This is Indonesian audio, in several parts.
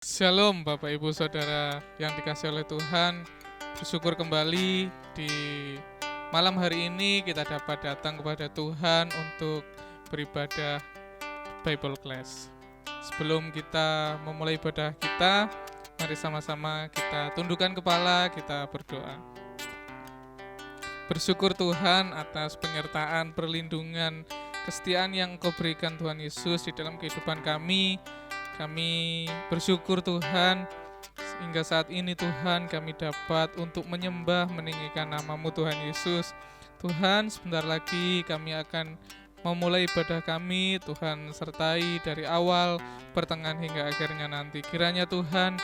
Shalom Bapak Ibu Saudara yang dikasihi oleh Tuhan. Bersyukur kembali di malam hari ini kita dapat datang kepada Tuhan untuk beribadah Bible Class. Sebelum kita memulai ibadah kita, mari sama-sama kita tundukkan kepala, kita berdoa. Bersyukur Tuhan atas penyertaan, perlindungan, kesetiaan yang Kau berikan Tuhan Yesus di dalam kehidupan kami. Kami bersyukur Tuhan, hingga saat ini Tuhan kami dapat untuk menyembah, meninggikan nama-Mu Tuhan Yesus. Tuhan, sebentar lagi kami akan memulai ibadah kami. Tuhan sertai dari awal, pertengahan hingga akhirnya nanti. Kiranya Tuhan,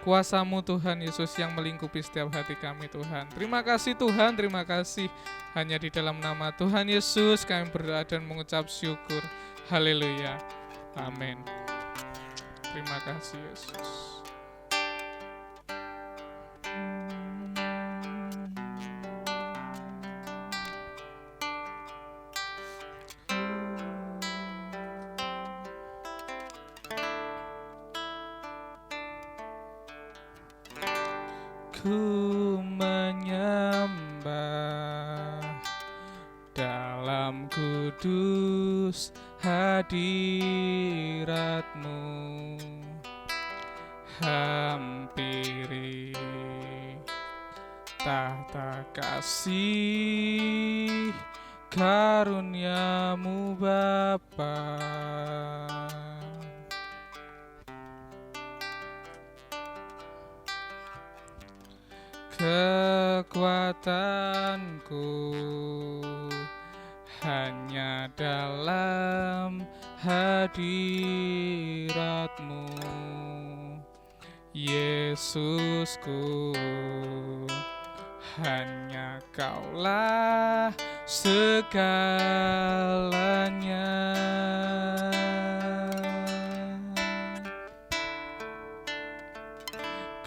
kuasa-Mu Tuhan Yesus yang melingkupi setiap hati kami Tuhan. Terima kasih Tuhan, terima kasih. Hanya di dalam nama Tuhan Yesus kami berdoa dan mengucap syukur. Haleluya. Amin. Terima kasih Yesus. Ku menyembah dalam kudus hadirat-Mu, hampiri tahta kasih karunia-Mu Bapa. Kekuatanku hanya dalam hadirat-Mu, Yesusku. Hanya Kaulah segalanya.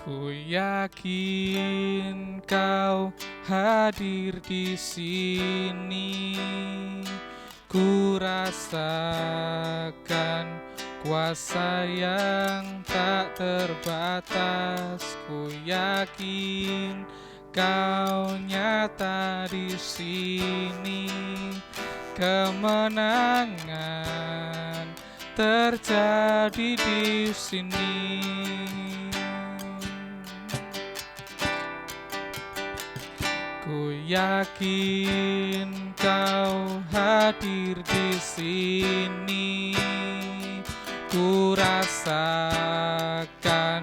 Ku yakin Kau hadir di sini. Ku rasakan kuasa yang tak terbatas. Ku yakin Kau nyata di sini. Kemenangan terjadi di sini. Ku yakin Kau hadir di sini. Ku rasakan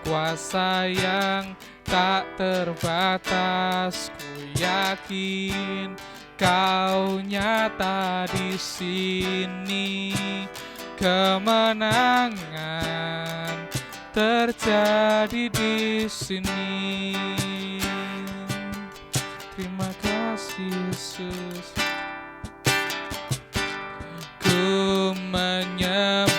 kuasa yang tak terbatas. Ku yakin Kau nyata di sini. Kemenangan terjadi di sini. Terima kasih Yesus. Ku menyembah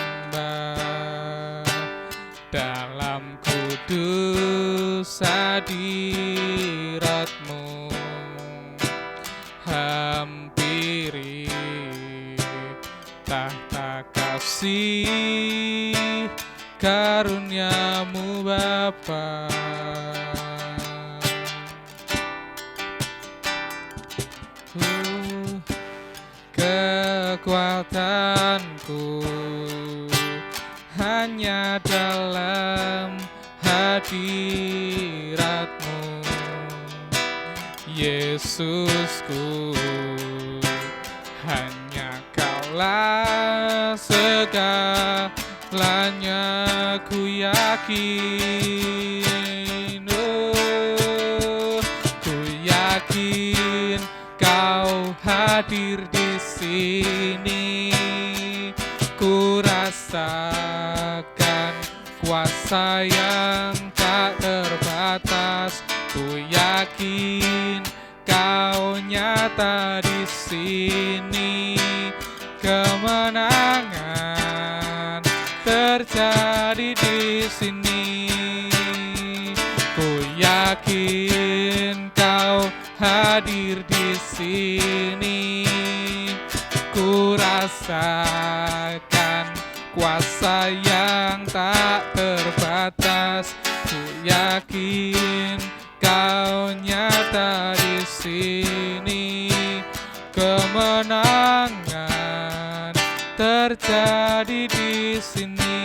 dalam kudus hadirat-Mu, hampiri tahta kasih karunia-Mu Bapa. Kekuatanku hanya dalam hadirat-Mu, Yesusku. Hanya Kaulah segalanya. Ku yakin, ku yakin Kau hadir di sini. Ku rasakan kuasa yang tak terbatas. Ku yakin Kau nyata di sini. Kemenangan terjadi di sini. Ku yakin Kau hadir di sini. Ku rasakan kuasa yang tak terbatas. Ku yakin Kau nyata di sini, kemenangan terjadi di sini.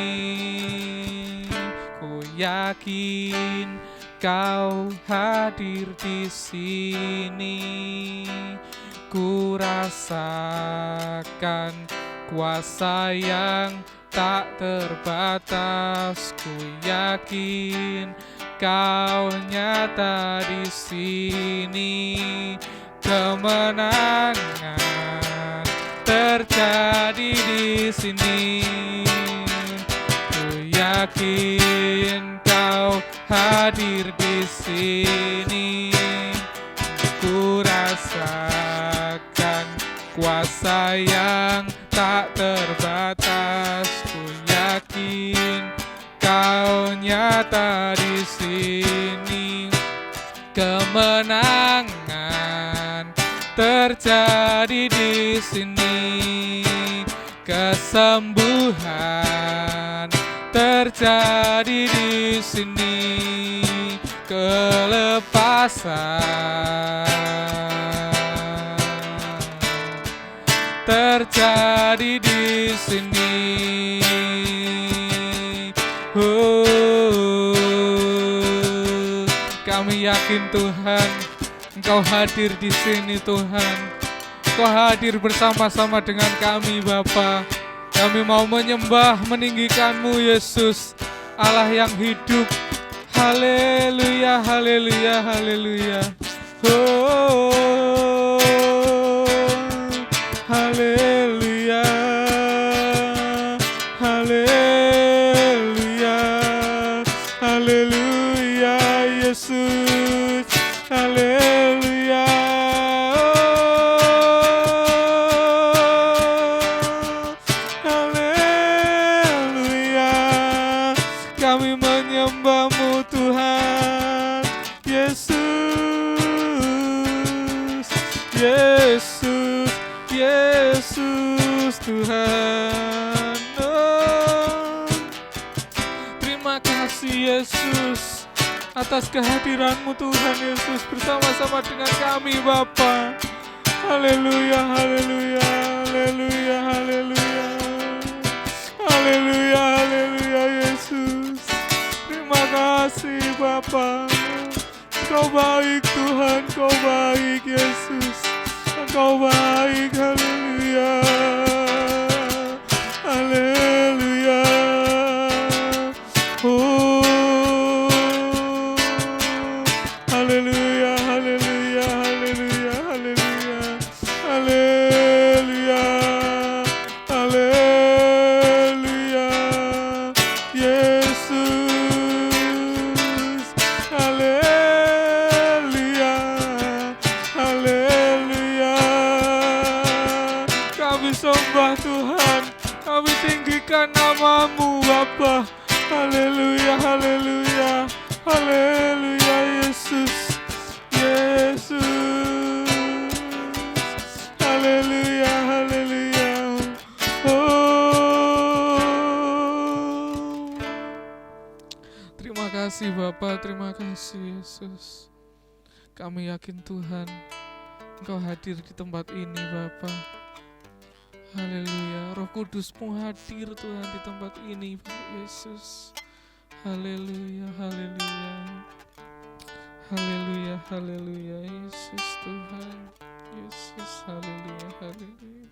Ku yakin Kau hadir di sini. Ku rasakan kuasa yang tak terbatas. Ku yakin Kau nyata di sini, kemenangan terjadi di sini. Ku yakin Kau hadir di sini. Ku rasakan kuasa yang tak terbatas. Ku yakin Kau nyata di sini, kemenangan terjadi di sini, kesembuhan terjadi di sini, kelepasan terjadi di sini. Kami yakin Tuhan, Engkau hadir di sini Tuhan. Engkau hadir bersama-sama dengan kami Bapa. Kami mau menyembah, meninggikan-Mu Yesus, Allah yang hidup. Haleluya, haleluya, haleluya. Oh, haleluya, haleluya, haleluya Yesus, haleluya. Haleluya, kami menyembah-Mu Tuhan Yesus, Yesus, Yesus Tuhan. Oh, terima kasih Yesus atas kehadiran-Mu Tuhan Yesus bersama-sama dengan kami Bapa. Haleluya, haleluya, haleluya, haleluya, haleluya, haleluya Yesus. Terima kasih Bapa. Kau baik Tuhan, Kau baik Yesus, Kau baik. Haleluya, haleluya. Oh, haleluya, haleluya, haleluya, haleluya, haleluya, haleluya Yesus, haleluya, haleluya. Kami sembah Tuhan, kami tinggikan nama-Mu Bapa. Haleluya, haleluya, haleluya Yesus, Yesus, haleluya, haleluya. Oh, terima kasih Bapa, terima kasih Yesus. Kami yakin Tuhan, Engkau hadir di tempat ini Bapa. Haleluya, Roh Kudus-Mu hadir Tuhan di tempat ini Bapak Yesus. Haleluya, haleluya, haleluya, haleluya Yesus Tuhan, Yesus, haleluya, haleluya.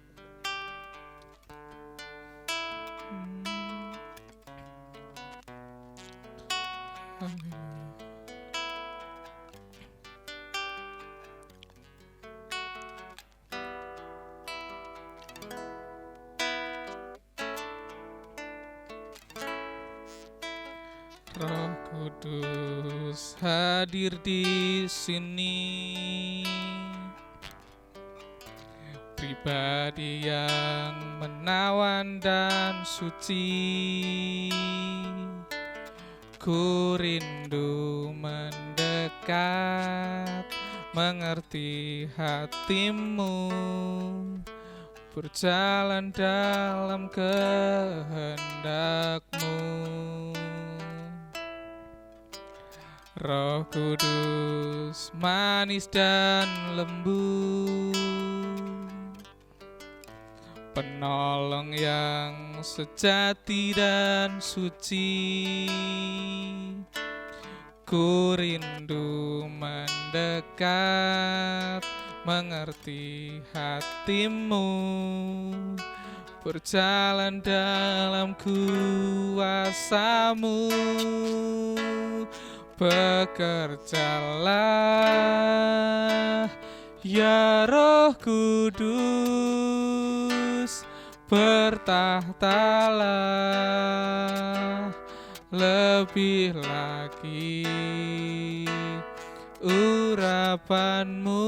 Haleluya. Roh Kudus hadir di sini, pribadi yang menawan dan suci. Ku rindu mendekat, mengerti hatimu. berjalan dalam kehendak-Mu. Roh Kudus manis dan lembut, penolong yang sejati dan suci. Ku rindu mendekat, mengerti hati-Mu, berjalan dalam kuasa-Mu. Bekerjalah ya Roh Kudus, bertahtalah lebih lagi. Urapan-Mu,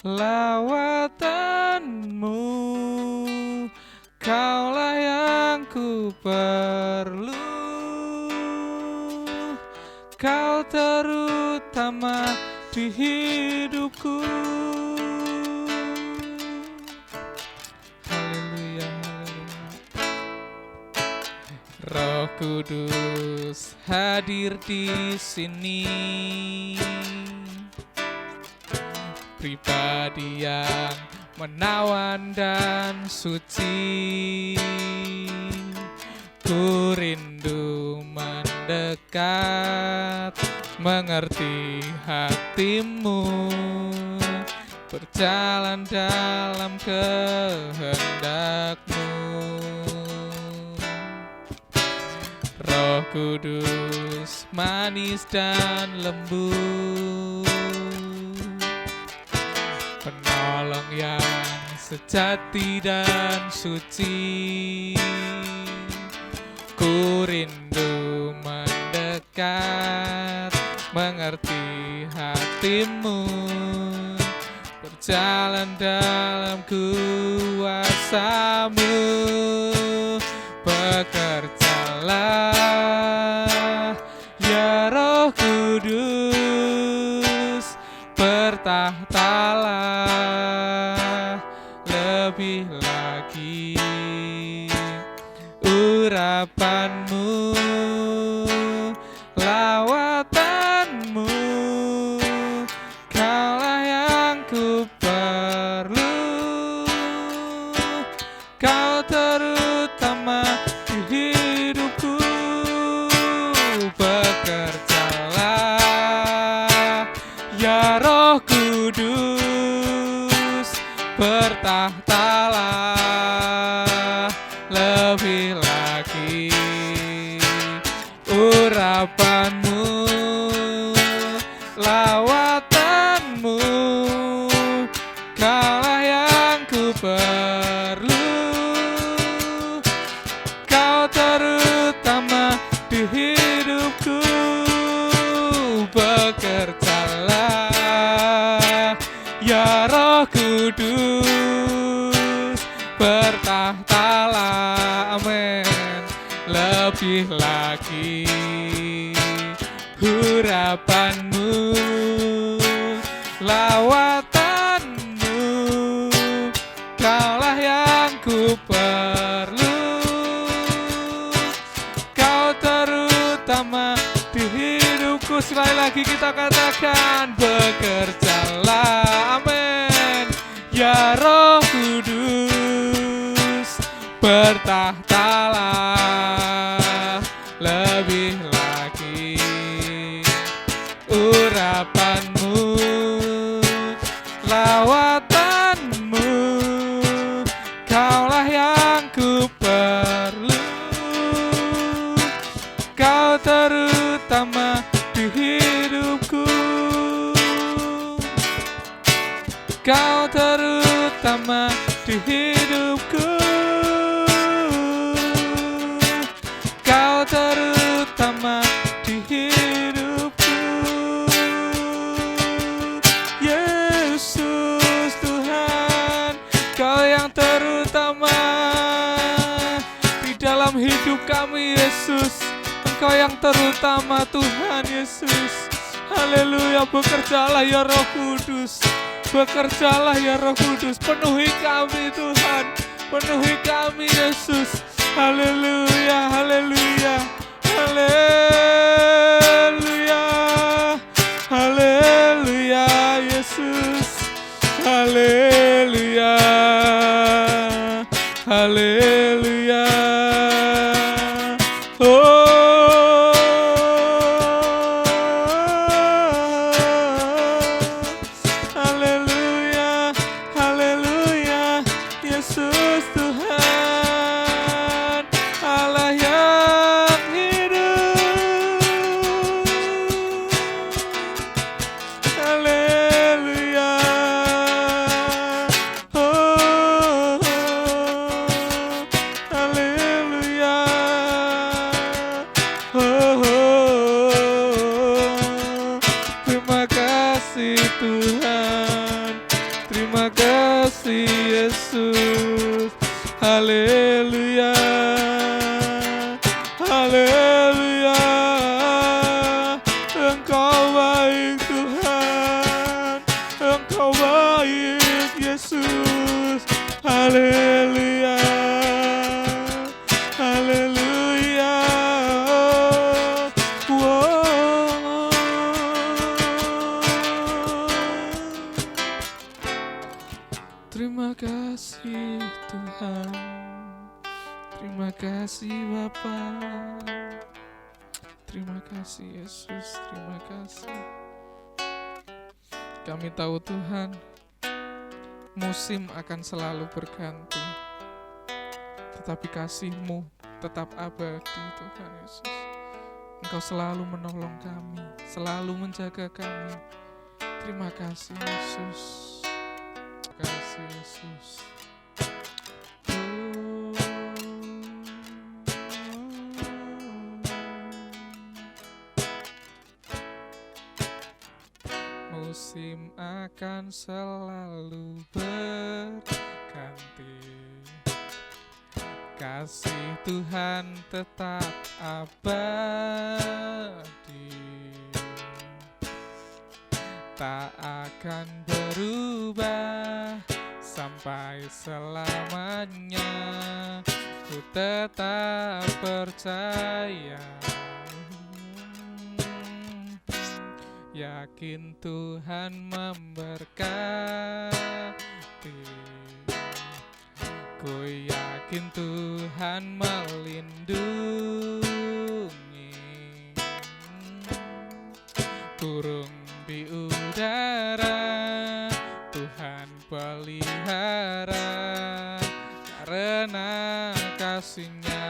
lawatan-Mu, Kaulah yang ku perlu. Kau terutama di hidupku. Haleluya, haleluya. Roh Kudus hadir di sini, pribadi yang menawan dan suci. Ku rindu mendekat, mengerti hati-Mu, berjalan dalam kehendak-Mu. Roh Kudus manis dan lembut, penolong yang sejati dan suci. Ku rindu mendekat, mengerti hati-Mu, berjalan dalam kuasa-Mu. Bekerjalah ya Roh Kudus, bertahtalah lebih lagi. Urapan-Mu, lawatan-Mu, Kaulah yang ku perlu. Kau terutama di hidupku. Bekerjalah ya Roh Kudus, bertahtalah lebih lagi. Urapan-Mu, lawatan-Mu, Kaulah yang ku perlu. Kau terutama di hidupku. Bekerjalah ya Roh Kudus, bertahtalah, amin, lebih lagi. Urapan-Mu, lawatan-Mu, Kaulah yang ku perlu. Kau terutama di hidupku. Sekali lagi kita katakan, bekerjalah, amin, ya Roh Kudus, bertahtalah lebih lagi. Urapan-Mu, lawatan-Mu, Kaulah yang ku perlu. Kau terutama di hidupku. Kau terutama di hidupku. Kau terutama di hidupku. Yesus Tuhan, Kau yang terutama di dalam hidup kami, Yesus. Engkau yang terutama, Tuhan Yesus. Haleluya. Bekerjalah ya Roh Kudus, Bekerjalah ya Roh Kudus, penuhi kami Tuhan, penuhi kami Yesus. Haleluya, haleluya, haleluya, haleluya Yesus. Haleluya, haleluya. Haleluya, haleluya. Yesus Tuhan, Allah yang hidup. Haleluya. Oh, haleluya. Terima kasih Tuhan, terima kasih Yesus. Haleluya, haleluya. Engkau baik Tuhan, Engkau baik Yesus. Haleluya, haleluya. Wow. Terima kasih Tuhan, terima kasih Bapa, terima kasih Yesus, terima kasih. Kami tahu Tuhan, musim akan selalu berganti, tetapi kasih-Mu tetap abadi Tuhan Yesus. Engkau selalu menolong kami, selalu menjaga kami. Terima kasih Yesus. Terima kasih Yesus. Musim akan selalu berganti, kasih Tuhan tetap abadi, tak akan berubah sampai selamanya. Ku tetap percaya, yakin Tuhan memberkati. Ku yakin Tuhan melindungi. Burung di udara Tuhan pelihara, karena kasih-Nya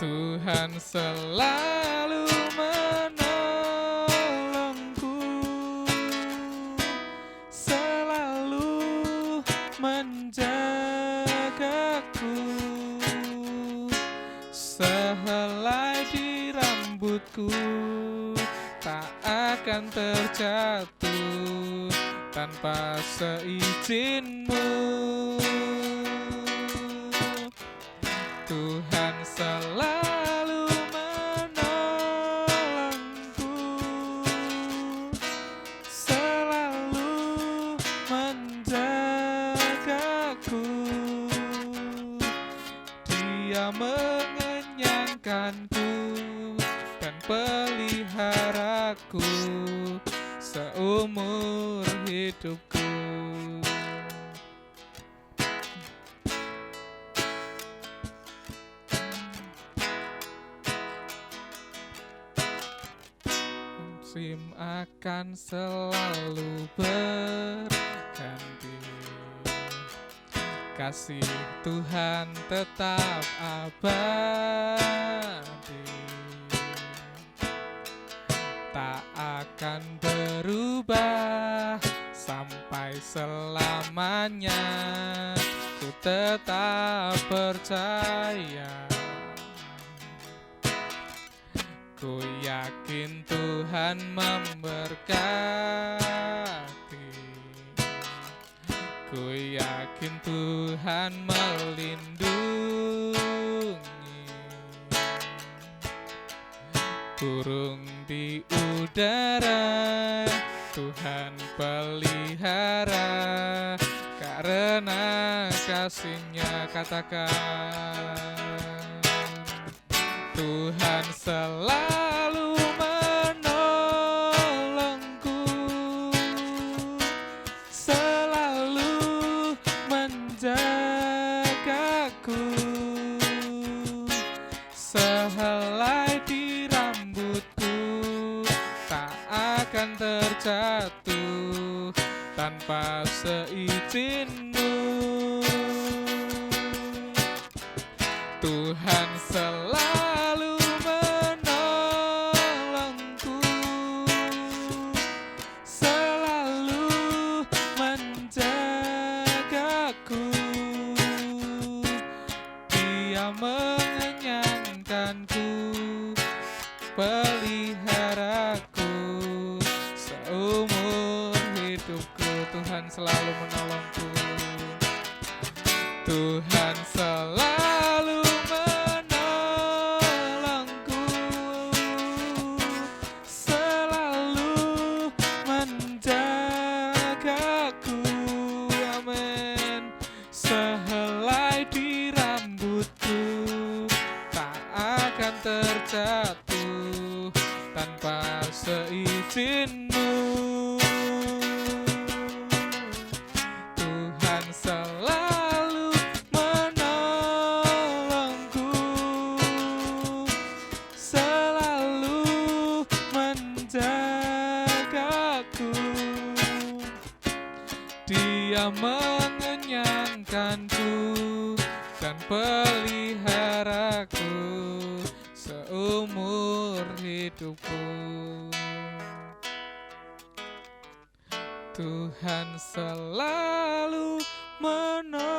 Tuhan selalu menolongku, selalu menjagaku. Sehelai di rambutku tak akan terjatuh tanpa seizin-Mu. Tuhan selalu menolongku, selalu menjagaku. Dia mengenyangkanku dan peliharaku seumur hidupku. Musim akan selalu berganti, kasih Tuhan tetap abadi, tak akan berubah sampai selamanya. Ku tetap percaya, ku yakin Tuhan memberkati. Ku yakin Tuhan melindungi. burung di udara Tuhan pelihara, karena kasih-Nya katakan. Tuhan selalu menolongku, selalu menjagaku, sehelai di rambutku tak akan terjatuh tanpa seizin-Mu. Tuhan selalu menolongku, selalu menjagaku, Dia mengenyangkanku, peliharaku seumur hidupku. Tuhan selalu menolongku, Tuhan selalu menolongku, selalu menjagaku. Amin. Sehelai di rambutku tak akan terjatuh tanpa seizin-Mu. Tuhan selalu menolongku, selalu menjagaku, Dia mengenyangkanku dan peliharaku seumur hidupku. Tuhan selalu menolongku,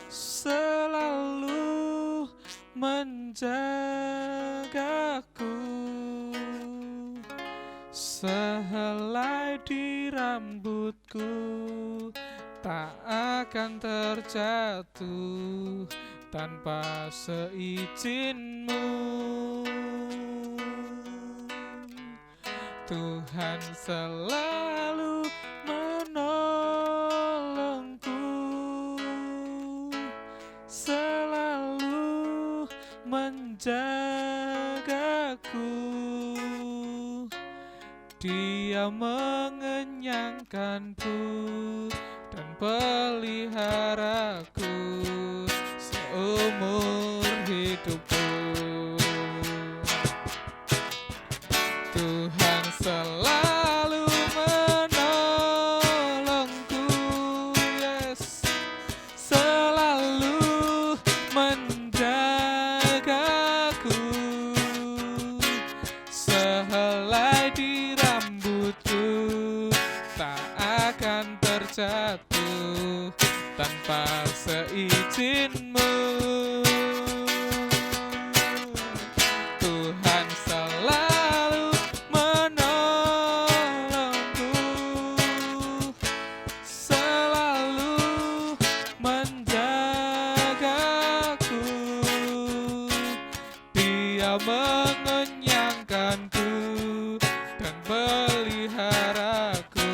selalu menjagaku, sehelai di rambutku tak akan terjatuh tanpa seizin-Mu. Tuhan selalu menolongku, selalu menjagaku, Dia mengenyangkanku dan peliharaku seumur hidupku. Tuhan selalu menolongku, yes, selalu menjagaku, sehelai di rambutku tak akan terjatuh tanpa seizin-Mu. Tuhan selalu menolongku, selalu menjagaku, Dia mengenyangkanku dan peliharaku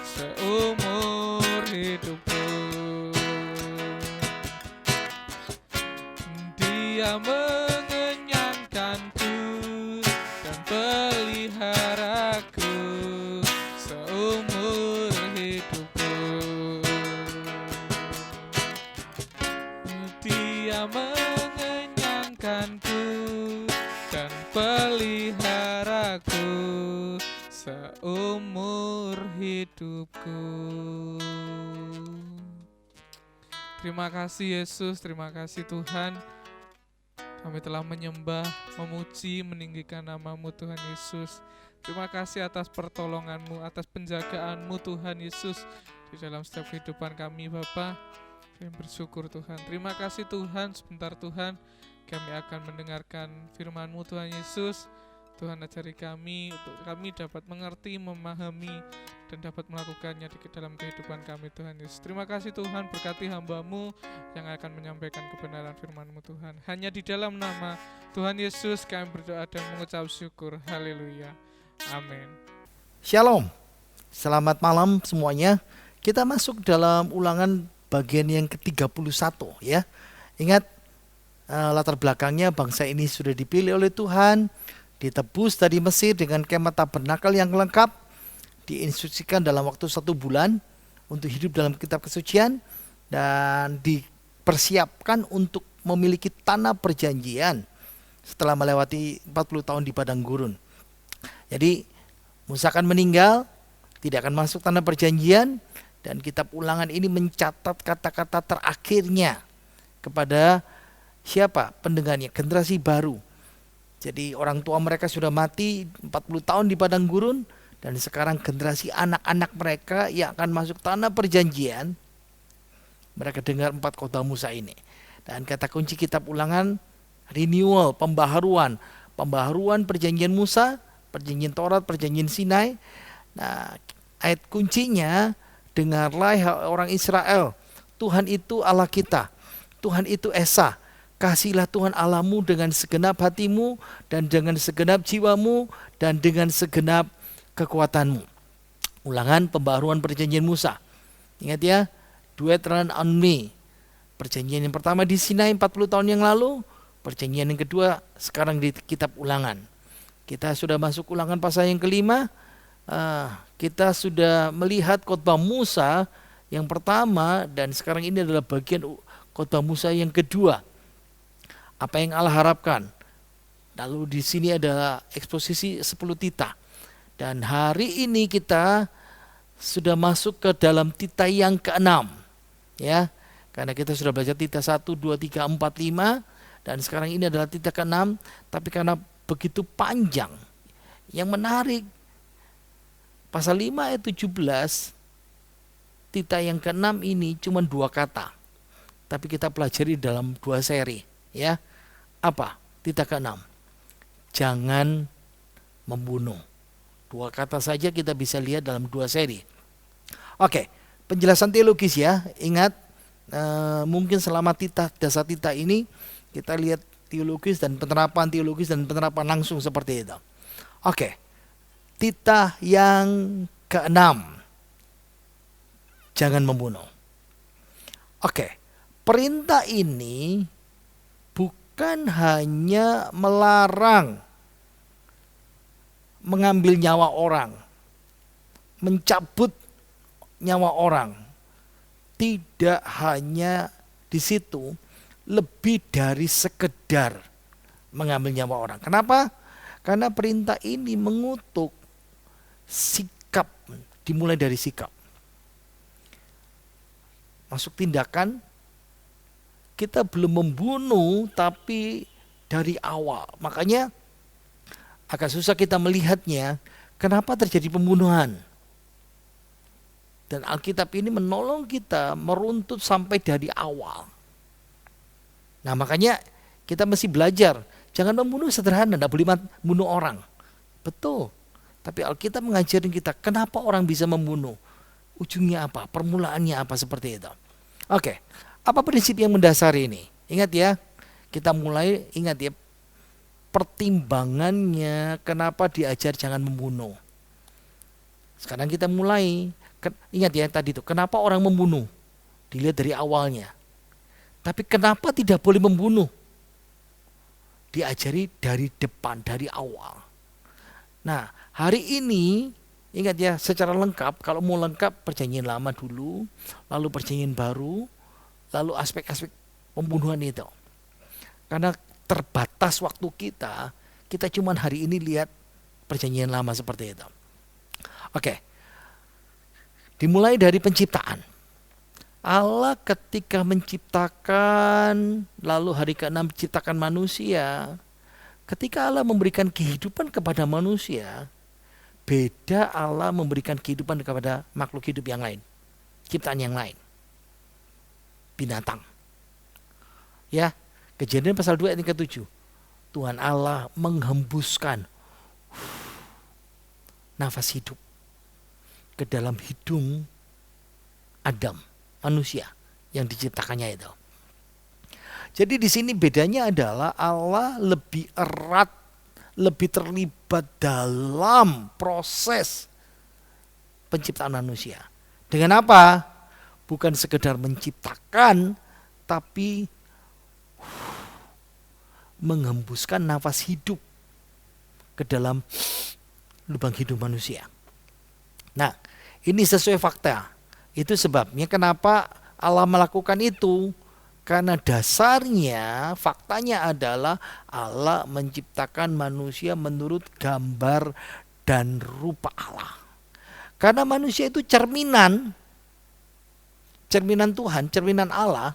seumur hidupku. Dia mengenyangkanku dan peliharaku seumur hidupku. Dia mengenyangkanku dan peliharaku seumur hidupku. Terima kasih Yesus, terima kasih Tuhan. Kami telah menyembah, memuji, meninggikan nama-Mu Tuhan Yesus. Terima kasih atas pertolongan-Mu, atas penjagaan-Mu Tuhan Yesus di dalam setiap kehidupan kami Bapa. Kami bersyukur Tuhan. Terima kasih Tuhan, sebentar Tuhan kami akan mendengarkan firman-Mu Tuhan Yesus. Tuhan ajari kami untuk kami dapat mengerti, memahami dan dapat melakukannya di dalam kehidupan kami Tuhan Yesus. Terima kasih Tuhan, berkati hamba-Mu yang akan menyampaikan kebenaran firman-Mu Tuhan. Hanya di dalam nama Tuhan Yesus kami berdoa dan mengucap syukur. Haleluya. Amin. Shalom. Selamat malam semuanya. Kita masuk dalam Ulangan bagian yang ke-31 ya. Ingat latar belakangnya, bangsa ini sudah dipilih oleh Tuhan, ditebus dari Mesir dengan kemah tabernakel yang lengkap, diinstruksikan dalam waktu 1 bulan untuk hidup dalam kitab kesucian, dan dipersiapkan untuk memiliki tanah perjanjian setelah melewati 40 tahun di padang gurun. Jadi Musa akan meninggal, tidak akan masuk tanah perjanjian, dan kitab Ulangan ini mencatat kata-kata terakhirnya kepada siapa? Pendengarnya, generasi baru. Jadi orang tua mereka sudah mati 40 tahun di padang gurun, dan sekarang generasi anak-anak mereka yang akan masuk tanah perjanjian, mereka dengar 4 khotbah Musa ini. Dan kata kunci kitab Ulangan, renewal, pembaharuan perjanjian Musa, perjanjian Taurat, perjanjian Sinai. Nah, ayat kuncinya, dengarlah orang Israel, Tuhan itu Allah kita, Tuhan itu Esa. Kasihlah Tuhan Allahmu dengan segenap hatimu, dan dengan segenap jiwamu, dan dengan segenap kekuatanmu. Ulangan pembaharuan perjanjian Musa. Ingat ya, do it run on me. Perjanjian yang pertama di Sinai 40 tahun yang lalu, perjanjian yang kedua sekarang di kitab Ulangan. Kita sudah masuk Ulangan pasal yang kelima. Kita sudah melihat khotbah Musa yang pertama, dan sekarang ini adalah bagian khotbah Musa yang kedua. Apa yang Allah harapkan. Lalu di sini adalah eksposisi 10 titah. Dan hari ini kita sudah masuk ke dalam titah yang ke-6. Ya, karena kita sudah belajar titah 1, 2, 3, 4, 5, dan sekarang ini adalah titah ke-6, tapi karena begitu panjang, yang menarik pasal 5 ayat 17, titah yang ke-6 ini cuma 2 kata, tapi kita pelajari dalam 2 seri ya. Apa? Titah ke-6, jangan membunuh. 2 kata saja kita bisa lihat dalam 2 seri. Oke, penjelasan teologis ya. Ingat, mungkin selama dasar titah ini kita lihat teologis dan penerapan langsung seperti itu. Oke, titah yang ke-6, jangan membunuh. Oke, perintah ini bukan hanya melarang mengambil nyawa orang, mencabut nyawa orang. Tidak hanya di situ, lebih dari sekedar mengambil nyawa orang. Kenapa? Karena perintah ini mengutuk sikap, dimulai dari sikap. Masuk tindakan, kita belum membunuh tapi dari awal. Makanya agak susah kita melihatnya, kenapa terjadi pembunuhan. Dan Alkitab ini menolong kita meruntut sampai dari awal. Nah, makanya kita mesti belajar, jangan membunuh sederhana, tidak boleh membunuh orang. Betul. Tapi Alkitab mengajarin kita kenapa orang bisa membunuh. Ujungnya apa? Permulaannya apa, seperti itu. Oke. Apa prinsip yang mendasari ini? Ingat ya, kita mulai ingat ya, pertimbangannya kenapa diajar jangan membunuh. Sekarang kita mulai, ingat ya tadi itu, kenapa orang membunuh? Dilihat dari awalnya. Tapi kenapa tidak boleh membunuh? Diajari dari depan, dari awal. Nah, hari ini ingat ya, secara lengkap, kalau mau lengkap perjanjian lama dulu, lalu perjanjian baru, lalu aspek-aspek pembunuhan itu. Karena terbatas waktu kita cuma hari ini lihat perjanjian lama seperti itu. Oke. Dimulai dari penciptaan. Allah ketika menciptakan, lalu hari ke-6 menciptakan manusia. Ketika Allah memberikan kehidupan kepada manusia, beda Allah memberikan kehidupan kepada makhluk hidup yang lain, ciptaan yang lain, binatang. Ya, Kejadian pasal 2 ayat ke-7. Tuhan Allah menghembuskan nafas hidup ke dalam hidung Adam, manusia yang diciptakannya itu. Jadi di sini bedanya adalah Allah lebih erat, lebih terlibat dalam proses penciptaan manusia. Dengan apa? Bukan sekedar menciptakan, tapi menghembuskan nafas hidup ke dalam lubang hidung manusia. Nah, ini sesuai fakta. Itu sebabnya kenapa Allah melakukan itu. Karena dasarnya, faktanya adalah Allah menciptakan manusia menurut gambar dan rupa Allah. Karena manusia itu cerminan Tuhan, cerminan Allah,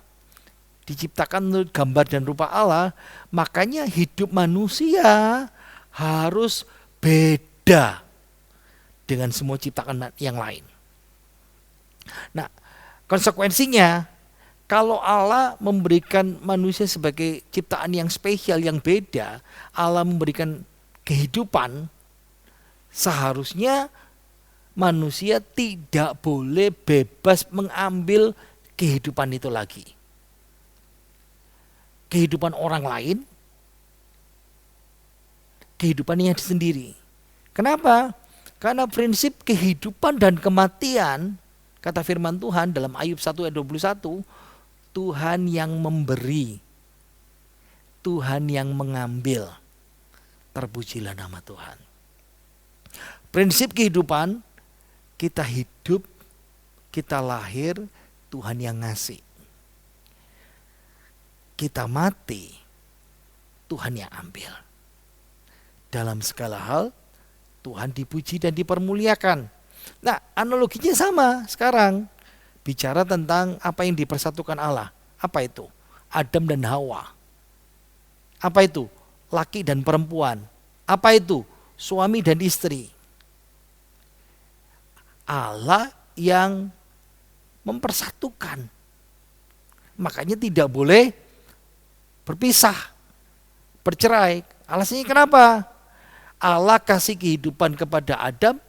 diciptakan menurut gambar dan rupa Allah, makanya hidup manusia harus beda dengan semua ciptaan yang lain. Nah, konsekuensinya, kalau Allah memberikan manusia sebagai ciptaan yang spesial, yang beda, Allah memberikan kehidupan, seharusnya manusia tidak boleh bebas mengambil kehidupan itu lagi. Kehidupan orang lain, kehidupannya sendiri. Kenapa? Karena prinsip kehidupan dan kematian, kata firman Tuhan dalam Ayub 1 ayat 21, Tuhan yang memberi, Tuhan yang mengambil. Terpujilah nama Tuhan. Prinsip kehidupan, kita hidup, kita lahir, Tuhan yang ngasih. Kita mati, Tuhan yang ambil. Dalam segala hal, Tuhan dipuji dan dipermuliakan. Nah, analoginya sama sekarang. Bicara tentang apa yang dipersatukan Allah. Apa itu? Adam dan Hawa. Apa itu? Laki dan perempuan. Apa itu? Suami dan istri. Allah yang mempersatukan. Makanya tidak boleh berpisah, bercerai. Alasannya kenapa? Allah kasih kehidupan kepada Adam,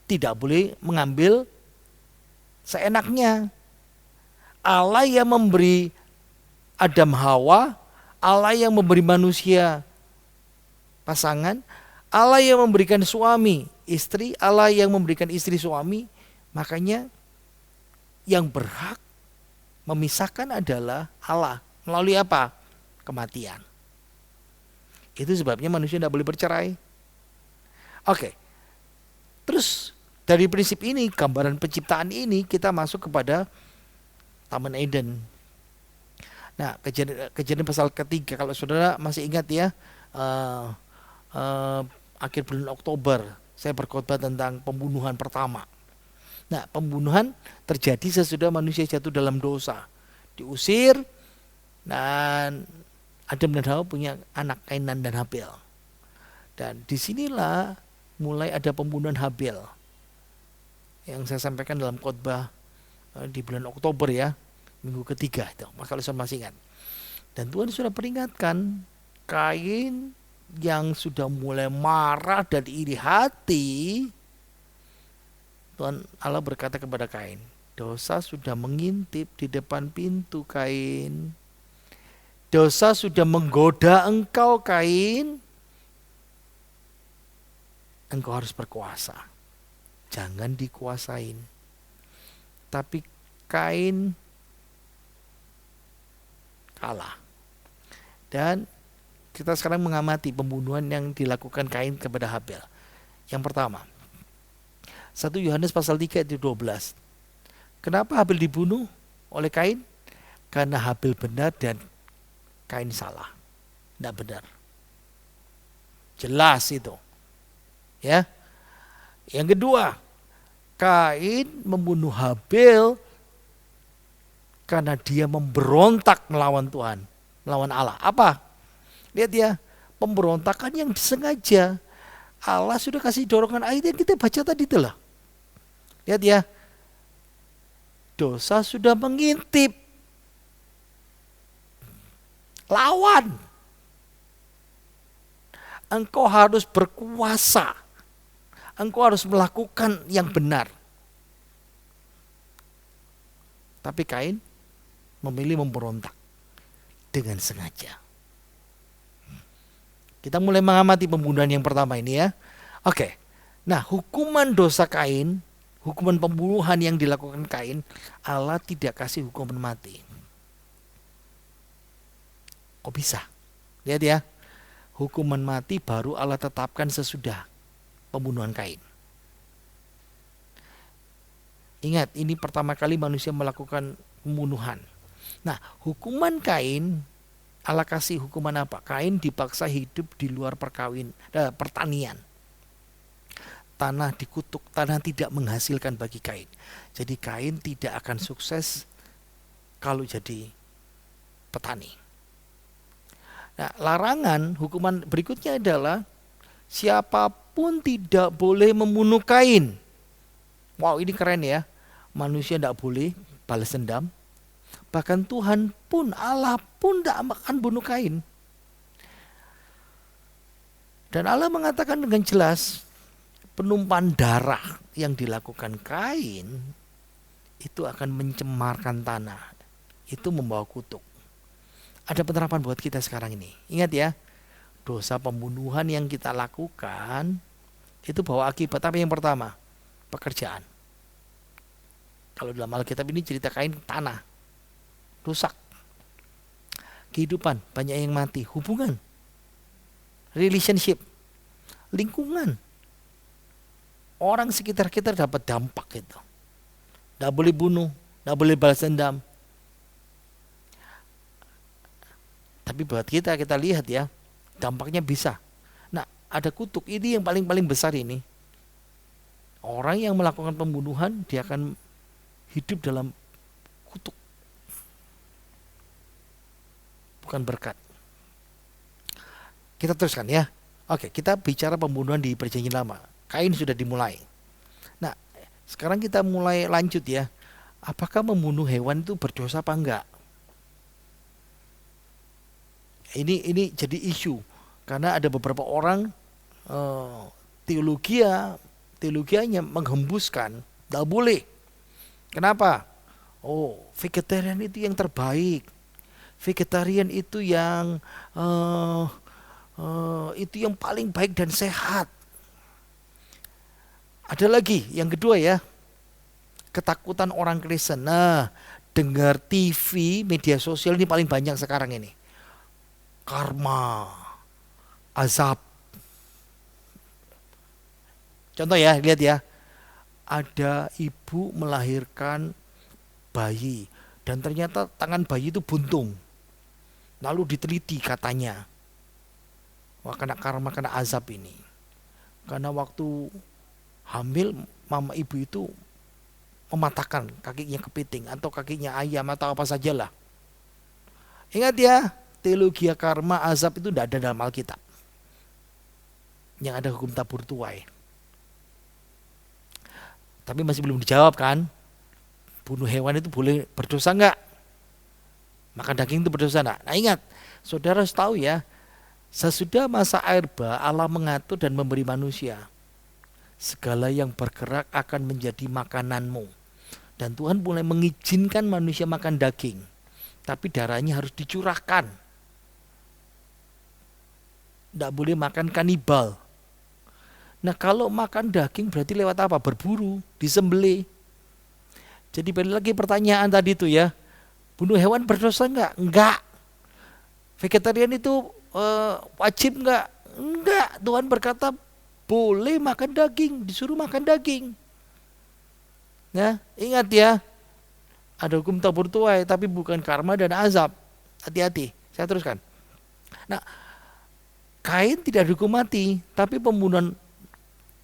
tidak boleh mengambil seenaknya. Allah yang memberi Adam Hawa, Allah yang memberi manusia pasangan, Allah yang memberikan suami istri, Allah yang memberikan istri suami. Makanya yang berhak memisahkan adalah Allah. Melalui apa? Kematian. Itu sebabnya manusia tidak boleh bercerai. Oke. Terus dari prinsip ini, gambaran penciptaan ini, kita masuk kepada Taman Eden. Nah, kejadian pasal ketiga, kalau saudara masih ingat ya, akhir bulan Oktober, saya berkhotbah tentang pembunuhan pertama. Nah, pembunuhan terjadi sesudah manusia jatuh dalam dosa. Diusir, dan Adam dan Hawa punya anak Kainan dan Habel. Dan disinilah mulai ada pembunuhan Habel. Yang saya sampaikan dalam khotbah di bulan Oktober ya, minggu ketiga itu, kalau saya masih ingat. Dan Tuhan sudah peringatkan, Kain yang sudah mulai marah dan iri hati, Tuhan Allah berkata kepada Kain, dosa sudah mengintip di depan pintu Kain. Dosa sudah menggoda engkau Kain. Engkau harus berkuasa. Jangan dikuasain. Tapi Kain kalah. Dan kita sekarang mengamati pembunuhan yang dilakukan Kain kepada Habel. Yang pertama, 1 Yohanes pasal 3 ayat 12. Kenapa Habel dibunuh oleh Kain? Karena Habel benar dan Kain salah. Tidak benar. Jelas itu. Ya. Yang kedua, Kain membunuh Habel karena dia memberontak melawan Tuhan, melawan Allah. Apa? Lihat ya, pemberontakan yang disengaja. Allah sudah kasih dorongan ayat yang kita baca tadi itu lah. Lihat ya, dosa sudah mengintip. Lawan. Engkau harus berkuasa. Engkau harus melakukan yang benar. Tapi Kain memilih memberontak dengan sengaja. Kita mulai mengamati pembunuhan yang pertama ini ya. Oke. Nah, hukuman dosa Kain, hukuman pembunuhan yang dilakukan Kain, Allah tidak kasih hukuman mati. Kok bisa? Lihat ya. Hukuman mati baru Allah tetapkan sesudah pembunuhan Kain. Ingat, ini pertama kali manusia melakukan pembunuhan. Nah, hukuman Kain, Allah kasih hukuman apa? Kain dipaksa hidup di luar pertanian. Tanah dikutuk, tanah tidak menghasilkan bagi Kain. Jadi Kain tidak akan sukses kalau jadi petani. Nah, larangan hukuman berikutnya adalah siapapun tidak boleh membunuh Kain. Wow, ini keren ya. Manusia tidak boleh balas dendam. Bahkan Tuhan pun, Allah pun tidak akan bunuh Kain. Dan Allah mengatakan dengan jelas, penumpahan darah yang dilakukan Kain itu akan mencemarkan tanah. Itu membawa kutuk. Ada penerapan buat kita sekarang ini. Ingat ya, dosa pembunuhan yang kita lakukan itu bawa akibat apa yang pertama? Pekerjaan. Kalau dalam Alkitab ini cerita Kain, tanah rusak, kehidupan banyak yang mati, hubungan, relationship, lingkungan, orang sekitar kita dapat dampak itu. Tidak boleh bunuh, tidak boleh balas dendam. Tapi buat kita lihat ya, dampaknya bisa. Nah, ada kutuk, ini yang paling besar ini. Orang yang melakukan pembunuhan, dia akan hidup dalam kutuk, bukan berkat. Kita teruskan ya. Oke, kita bicara pembunuhan di Perjanjian Lama. Kain sudah dimulai. Nah, sekarang kita mulai lanjut ya. Apakah membunuh hewan itu berdosa apa enggak? Ini jadi isu karena ada beberapa orang teologianya menghembuskan tidak boleh. Kenapa? Oh, vegetarian itu yang terbaik. Vegetarian itu yang paling baik dan sehat. Ada lagi yang kedua ya, ketakutan orang Kristen. Nah, dengar TV, media sosial ini paling banyak sekarang ini. Karma, azab. Contoh ya, lihat ya. Ada ibu melahirkan bayi dan ternyata tangan bayi itu buntung. Lalu diteliti katanya, wah kena karma, kena azab ini. Karena waktu hamil mama ibu itu mematahkan kakinya kepiting atau kakinya ayam atau apa sajalah. Ingat ya, teologi karma azab itu tidak ada dalam Alkitab. Yang ada hukum tabur tuai. Tapi masih belum dijawab kan? Bunuh hewan itu boleh berdosa enggak? Makan daging itu berdosa enggak? Nah ingat, saudara harus tahu ya, sesudah masa air bah Allah mengatur dan memberi manusia. Segala yang bergerak akan menjadi makananmu. Dan Tuhan mulai mengizinkan manusia makan daging. Tapi darahnya harus dicurahkan. Tidak boleh makan kanibal. Nah kalau makan daging berarti lewat apa? Berburu, disembelih. Jadi balik lagi pertanyaan tadi itu ya, bunuh hewan berdosa enggak? Enggak. Vegetarian itu wajib enggak? Enggak. Tuhan berkata boleh makan daging, disuruh makan daging. Ya, ingat ya, ada hukum tabur tuai tapi bukan karma dan azab. Hati-hati, saya teruskan. Nah, Kain tidak dihukum mati, tapi pembunuhan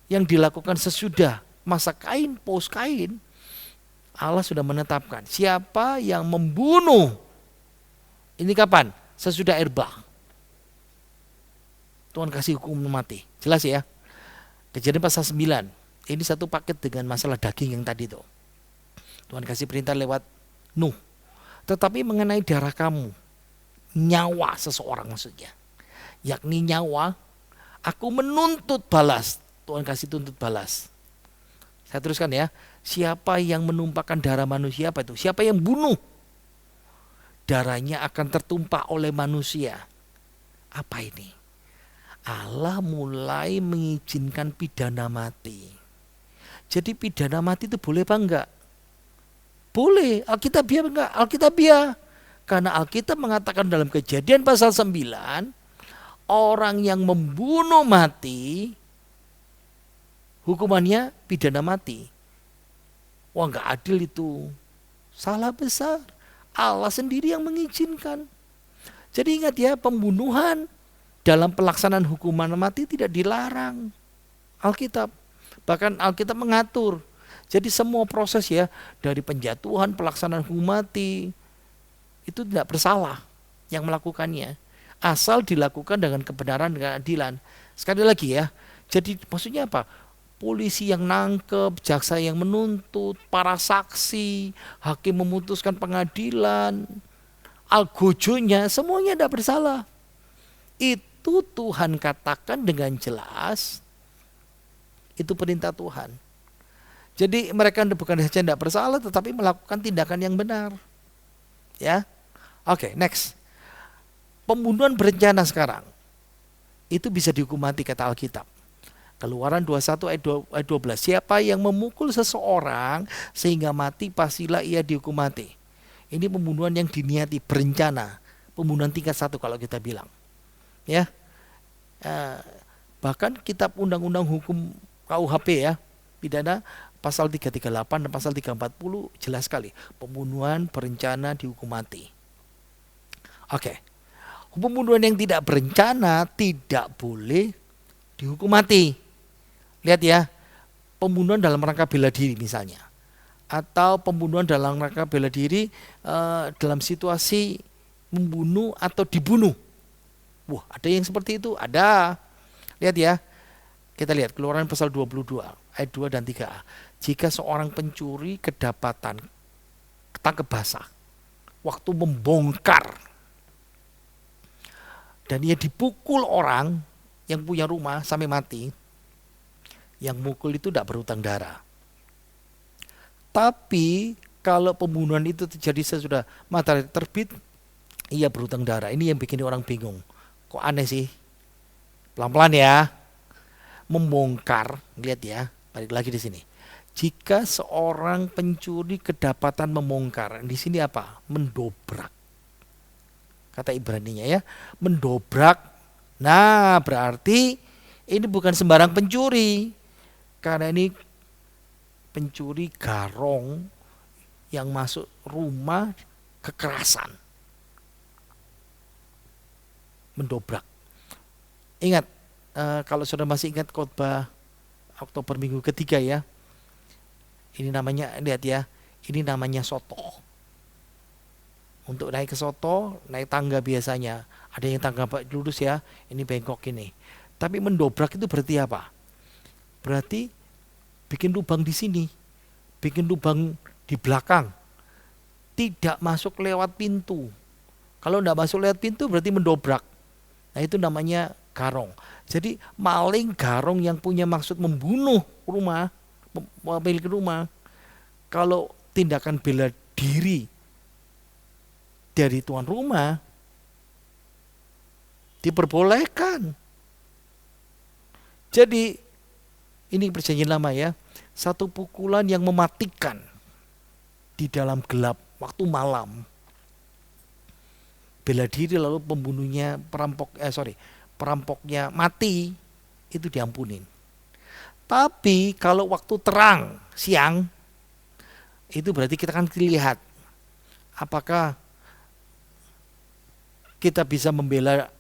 yang dilakukan sesudah masa Kain, pos Kain, Allah sudah menetapkan siapa yang membunuh. Ini kapan? Sesudah air bah. Tuhan kasih hukum mati. Jelas ya. Kejadian pasal 9. Ini satu paket dengan masalah daging yang tadi tuh. Tuhan kasih perintah lewat Nuh. Tetapi mengenai darah kamu, nyawa seseorang maksudnya, yakni nyawa, aku menuntut balas. Tuhan kasih tuntut balas. Saya teruskan ya. Siapa yang menumpahkan darah manusia apa itu? Siapa yang bunuh? Darahnya akan tertumpah oleh manusia. Apa ini? Allah mulai mengizinkan pidana mati. Jadi pidana mati itu boleh apa enggak? Boleh. Alkitabiah enggak? Alkitabiah. Karena Alkitab mengatakan dalam Kejadian pasal 9, orang yang membunuh mati, hukumannya pidana mati. Wah, enggak adil itu. Salah besar. Allah sendiri yang mengizinkan. Jadi ingat ya, pembunuhan dalam pelaksanaan hukuman mati tidak dilarang. Alkitab. Bahkan Alkitab mengatur. Jadi semua proses ya, dari penjatuhan, pelaksanaan hukuman mati, itu tidak bersalah yang melakukannya. Asal dilakukan dengan kebenaran dan keadilan. Sekali lagi ya, jadi maksudnya apa? Polisi yang nangkep, jaksa yang menuntut, para saksi, hakim memutuskan pengadilan, algojonya, semuanya tidak bersalah. Itu Tuhan katakan dengan jelas, itu perintah Tuhan. Jadi mereka bukan hanya tidak bersalah, tetapi melakukan tindakan yang benar. Ya, oke, next. Pembunuhan berencana sekarang itu bisa dihukum mati kata Alkitab. Keluaran 21 ayat 12. Siapa yang memukul seseorang sehingga mati, pastilah ia dihukum mati. Ini pembunuhan yang diniati, berencana. Pembunuhan tingkat 1 kalau kita bilang. Ya. Bahkan kitab undang-undang hukum KUHP ya, pidana pasal 338 dan pasal 340 jelas sekali. Pembunuhan berencana dihukum mati. Oke. Pembunuhan yang tidak berencana tidak boleh dihukum mati. Lihat ya, pembunuhan dalam rangka bela diri misalnya, atau pembunuhan dalam rangka bela diri dalam situasi membunuh atau dibunuh. Wah, ada yang seperti itu, ada. Lihat ya, kita lihat Keluaran pasal 22 ayat 2 dan 3a. Jika seorang pencuri kedapatan ketangkep basah waktu membongkar dan ia dipukul orang yang punya rumah sampai mati, yang mukul itu tidak berhutang darah. Tapi kalau pembunuhan itu terjadi sesudah matahari terbit, ia berhutang darah. Ini yang bikin orang bingung. Kok aneh sih? Pelan-pelan ya. Membongkar, lihat ya, balik lagi di sini. Jika seorang pencuri kedapatan membongkar, di sini apa? Mendobrak. Kata Ibraninya ya, mendobrak. Nah, berarti ini bukan sembarang pencuri. Karena ini pencuri garong yang masuk rumah kekerasan. Mendobrak. Ingat, kalau sudah masih ingat khotbah Oktober minggu ketiga ya. Ini namanya, lihat ya, ini namanya soto. Untuk naik ke soto, naik tangga biasanya. Ada yang tangga lurus ya, ini bengkok ini. Tapi mendobrak itu berarti apa? Berarti bikin lubang di sini, bikin lubang di belakang, tidak masuk lewat pintu. Kalau tidak masuk lewat pintu berarti mendobrak. Nah itu namanya garong. Jadi maling garong yang punya maksud membunuh rumah, pemilik rumah, kalau tindakan bela diri dari tuan rumah diperbolehkan. Jadi ini perjanjian lama ya, satu pukulan yang mematikan di dalam gelap waktu malam, bela diri lalu pembunuhnya perampoknya mati, itu diampunin. Tapi kalau waktu terang siang, itu berarti kita akan lihat apakah kita bisa membela.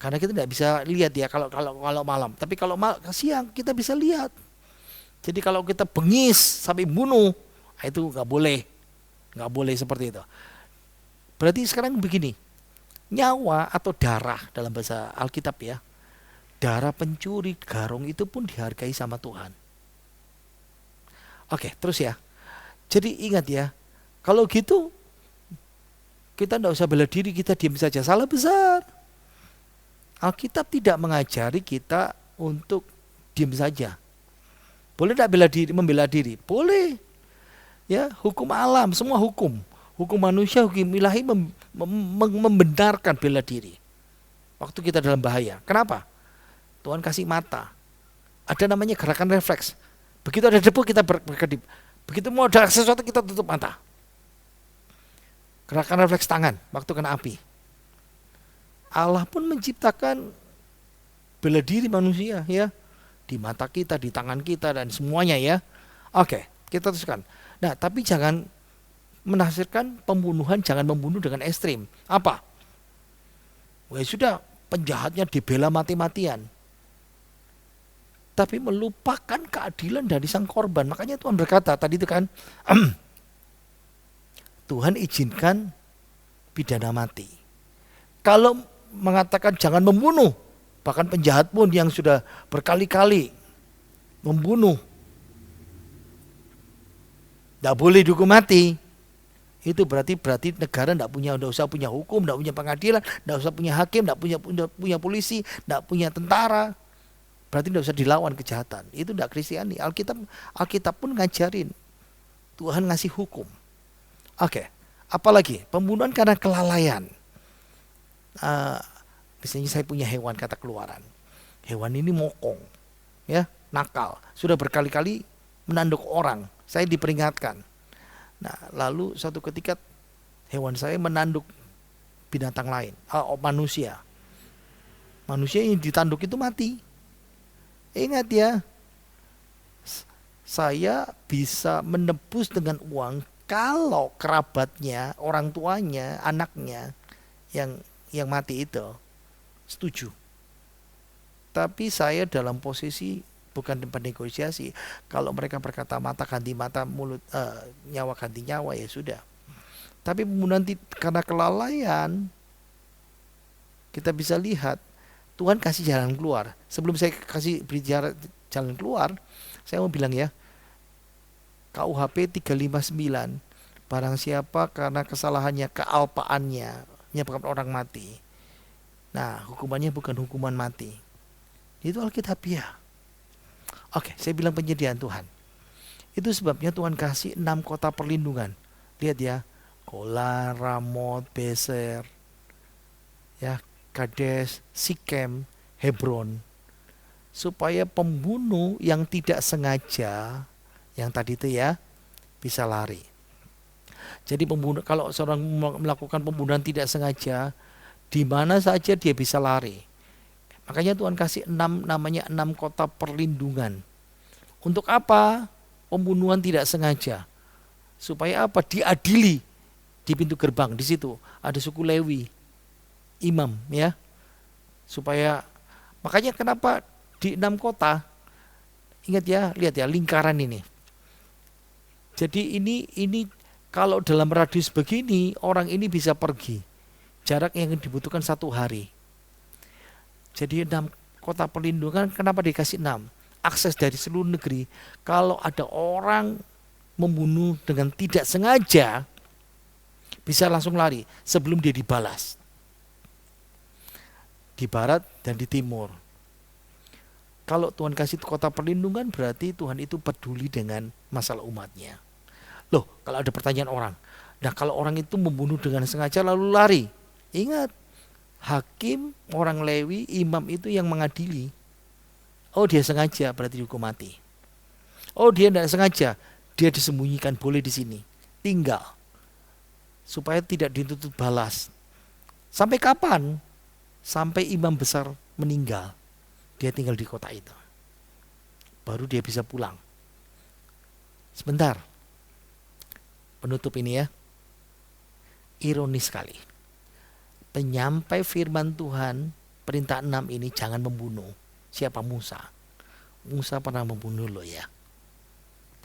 Karena kita tidak bisa lihat ya kalau malam. Tapi kalau siang kita bisa lihat. Jadi kalau kita bengis sampai bunuh, itu nggak boleh seperti itu. Berarti sekarang begini, nyawa atau darah dalam bahasa Alkitab ya, darah pencuri garong itu pun dihargai sama Tuhan. Oke, terus ya. Jadi ingat ya, kalau gitu kita tidak usah bela diri, kita diam saja, salah besar. Alkitab tidak mengajari kita untuk diam saja. Boleh tidak membela diri? Boleh. Ya, hukum alam, semua hukum. Hukum manusia, hukum ilahi membenarkan bela diri. Waktu kita dalam bahaya. Kenapa? Tuhan kasih mata. Ada namanya gerakan refleks. Begitu ada debu kita berkedip. Begitu mau ada sesuatu kita tutup mata. Gerakan refleks tangan waktu kena api. Allah pun menciptakan bela diri manusia ya. Di mata kita, di tangan kita dan semuanya ya. Oke, kita teruskan. Nah, tapi jangan menafsirkan pembunuhan, jangan membunuh dengan ekstrim. Apa? Wah, sudah penjahatnya dibela mati-matian. Tapi melupakan keadilan dari sang korban. Makanya Tuhan berkata tadi itu kan, Tuhan izinkan pidana mati. Kalau mengatakan jangan membunuh, bahkan penjahat pun yang sudah berkali-kali membunuh, tidak boleh dihukum mati. Itu berarti negara tidak usah punya hukum, tidak punya pengadilan, tidak usah punya hakim, tidak punya polisi, tidak punya tentara. Berarti tidak usah dilawan kejahatan. Itu tidak Kristiani. Alkitab pun ngajarin Tuhan ngasih hukum. Oke, apalagi pembunuhan karena kelalaian. Misalnya saya punya hewan kata Keluaran. Hewan ini mokong, ya, nakal. Sudah berkali-kali menanduk orang. Saya diperingatkan. Nah, lalu suatu ketika hewan saya menanduk binatang lain, manusia. Manusia yang ditanduk itu mati. Ingat ya, saya bisa menebus dengan uang kalau kerabatnya, orang tuanya, anaknya yang mati itu setuju. Tapi saya dalam posisi bukan tempat negosiasi. Kalau mereka berkata mata ganti mata, mulut nyawa ganti nyawa, ya sudah. Tapi pembunuhan karena kelalaian, kita bisa lihat Tuhan kasih jalan keluar. Sebelum saya kasih bicara jalan keluar, saya mau bilang ya, KUHP 359, barang siapa karena kesalahannya, kealpaannya menyebabkan orang mati, nah hukumannya bukan hukuman mati. Itu Alkitabiah. Oke, saya bilang penyediaan Tuhan. Itu sebabnya Tuhan kasih 6 kota perlindungan. Lihat ya, Golan, Ramot, Beser, ya, Kades, Sikem, Hebron, supaya pembunuh yang tidak sengaja, yang tadi itu ya, bisa lari. Jadi kalau seorang melakukan pembunuhan tidak sengaja, di mana saja dia bisa lari. Makanya Tuhan kasih 6, namanya 6 kota perlindungan. Untuk apa? Pembunuhan tidak sengaja. Supaya apa? Diadili di pintu gerbang. Di situ ada suku Lewi, imam ya. Supaya, makanya kenapa di 6 kota? Ingat ya, lihat ya lingkaran ini. Jadi ini kalau dalam radius begini orang ini bisa pergi. Jarak yang dibutuhkan 1 hari. Jadi 6 kota perlindungan, kenapa dikasih 6? Akses dari seluruh negeri. Kalau ada orang membunuh dengan tidak sengaja, bisa langsung lari sebelum dia dibalas. Di barat dan di timur. Kalau Tuhan kasih kota perlindungan, berarti Tuhan itu peduli dengan masalah umatnya. Loh, kalau ada pertanyaan orang, nah kalau orang itu membunuh dengan sengaja lalu lari, ingat, hakim, orang Lewi, imam itu yang mengadili. Oh, dia sengaja, berarti dihukum mati. Oh, dia tidak sengaja, dia disembunyikan, boleh di sini, tinggal, supaya tidak dituntut balas. Sampai kapan? Sampai imam besar meninggal, dia tinggal di kota itu, baru dia bisa pulang. Sebentar, penutup ini ya, ironis sekali. Penyampai firman Tuhan, perintah 6 ini jangan membunuh. Siapa? Musa. Musa pernah membunuh lo ya.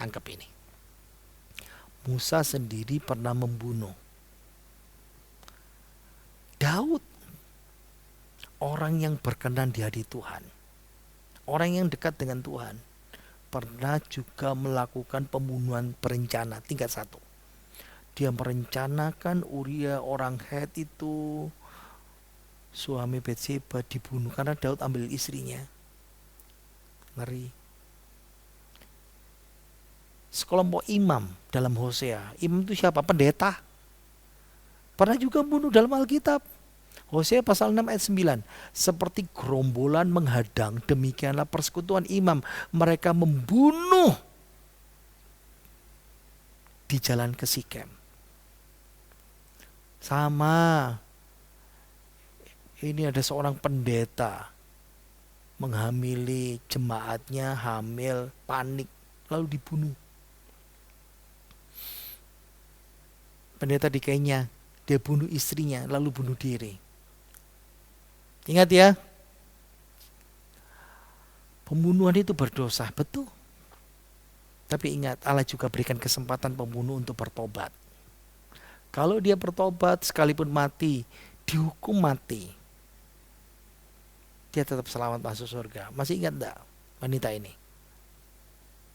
Tangkap ini. Musa sendiri pernah membunuh. Daud, orang yang berkenan di hati Tuhan, orang yang dekat dengan Tuhan, pernah juga melakukan pembunuhan berencana tingkat 1. Dia merencanakan Uria orang Het itu, suami Batseba, dibunuh karena Daud ambil istrinya. Ngeri. sekelompok imam dalam Hosea. Imam itu siapa? Pendeta. Pernah juga bunuh dalam Alkitab. Hosea pasal 6 ayat 9. Seperti gerombolan menghadang, demikianlah persekutuan imam. Mereka membunuh di jalan ke Sikem. Sama. Ini ada seorang pendeta menghamili jemaatnya, hamil, panik, lalu dibunuh. Pendeta di Kenya, dia bunuh istrinya, lalu bunuh diri. Ingat ya, pembunuhan itu berdosa, betul. Tapi ingat, Allah juga berikan kesempatan pembunuh untuk bertobat. Kalau dia bertobat sekalipun mati, dihukum mati, dia tetap selamat masuk surga. Masih ingat enggak wanita ini?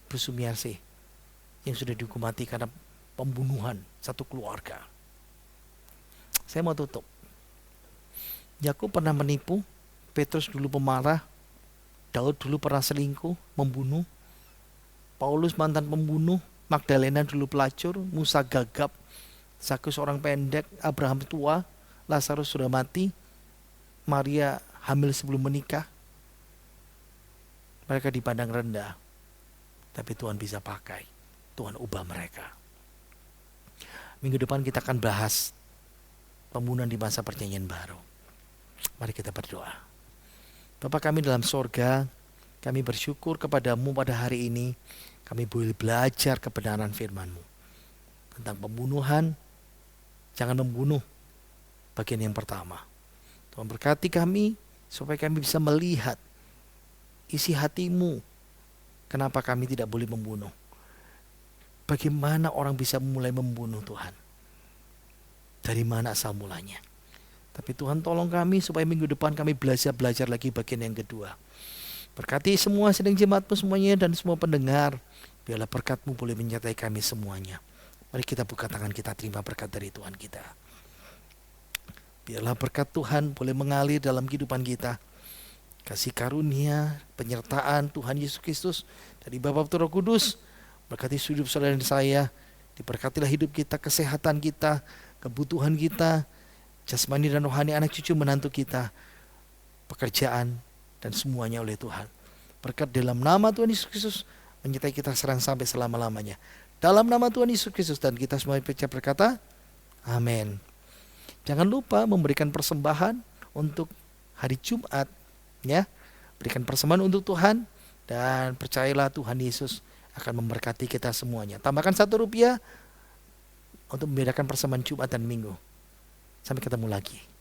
Bu Sumiarsi yang sudah dihukum mati karena pembunuhan satu keluarga. Saya mau tutup. Yakub pernah menipu, Petrus dulu pemarah, Daud dulu pernah selingkuh, membunuh, Paulus mantan pembunuh, Magdalena dulu pelacur, Musa gagap, Sakyus orang pendek, Abraham tua, Lazarus sudah mati, Maria hamil sebelum menikah. Mereka dipandang rendah, tapi Tuhan bisa pakai. Tuhan ubah mereka. Minggu depan kita akan bahas pembunuhan di masa perjanjian baru. Mari kita berdoa. Bapa kami dalam sorga, kami bersyukur kepadamu pada hari ini. Kami boleh belajar kebenaran firman-Mu tentang pembunuhan. Jangan membunuh, bagian yang pertama. Tuhan berkati kami supaya kami bisa melihat isi hati-Mu. Kenapa kami tidak boleh membunuh? Bagaimana orang bisa mulai membunuh Tuhan? Dari mana asal mulanya? Tapi Tuhan tolong kami supaya minggu depan kami belajar lagi bagian yang kedua. Berkati semua sedang jemaat-Mu semuanya dan semua pendengar. Biarlah berkat-Mu boleh menyertai kami semuanya. Mari kita buka tangan kita terima berkat dari Tuhan kita. Biarlah berkat Tuhan boleh mengalir dalam kehidupan kita. Kasih karunia, penyertaan Tuhan Yesus Kristus dari Bapa Putra Roh Kudus. Berkati hidup saudara dan saya. Diberkatilah hidup kita, kesehatan kita, kebutuhan kita, jasmani dan rohani anak cucu menantu kita, pekerjaan dan semuanya oleh Tuhan. Berkat dalam nama Tuhan Yesus Kristus menyertai kita serang sampai selama-lamanya. Dalam nama Tuhan Yesus Kristus dan kita semua berkata, amin. Jangan lupa memberikan persembahan untuk hari Jumat, ya. Berikan persembahan untuk Tuhan dan percayalah Tuhan Yesus akan memberkati kita semuanya. Tambahkan Rp1 untuk membedakan persembahan Jumat dan Minggu. Sampai ketemu lagi.